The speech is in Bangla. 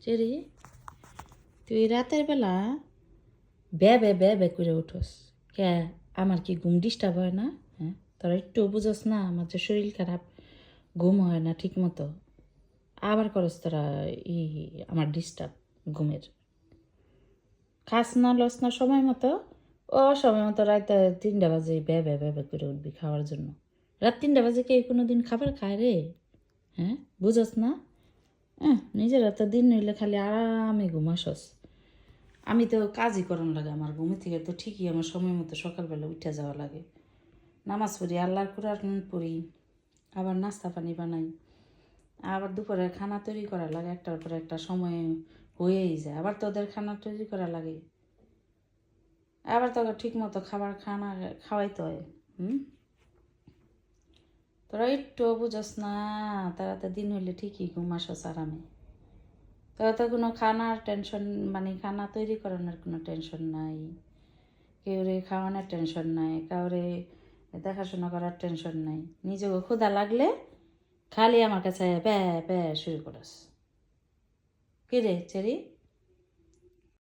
চেরি, তুই রাতের বেলা ব্যা করে উঠোস কে? আমার কি ঘুম ডিস্টার্ব হয় না? হ্যাঁ, তোরা একটু বুঝোস না আমার যে শরীর খারাপ, ঘুম হয় না ঠিক মতো, আবার করস তোরা ই আমার ডিস্টার্ব ঘুমের। খাস না লস না সময় মতো, ও সময় মতো রাতে 3টা বাজে ব্যা করে উঠবি খাওয়ার জন্য। রাত 3টা বাজে কে কোনো দিন খাবার খায় রে? হ্যাঁ, বুঝোস না? নিজেরা তো দিন হইলে খালি আরামে ঘুমাসস। আমি তো কাজই করন লাগে, আমার ঘুমে থেকে তো ঠিকই আমার সময় মতো সকালবেলা উঠে যাওয়া লাগে। নামাজ পড়ি, আল্লাহর কোরআন পড়ি, আবার নাস্তা পানি বানাই, আবার দুপুরে খানা তৈরি করা লাগে, একটার পর একটা সময় হয়েই যায়। আবার তোদের খানা তৈরি করা লাগে, আবার তোকে ঠিক মতো খানা খাওয়াইতে হয়। তোরা একটু বুঝস না, তারা তো দিন হইলে ঠিকই ঘুমাসস আরামে। তোরা তো কোনো খানার টেনশন, মানে খানা তৈরি করানোর কোনো টেনশন নাই, কেউরে খাওয়ানোর টেনশন নাই, কাউরে দেখাশোনা করার টেনশন নাই। নিজেকে ক্ষুধা লাগলে খালি আমার কাছে প্যা প্যা শুরু করস। কি রে চেরি?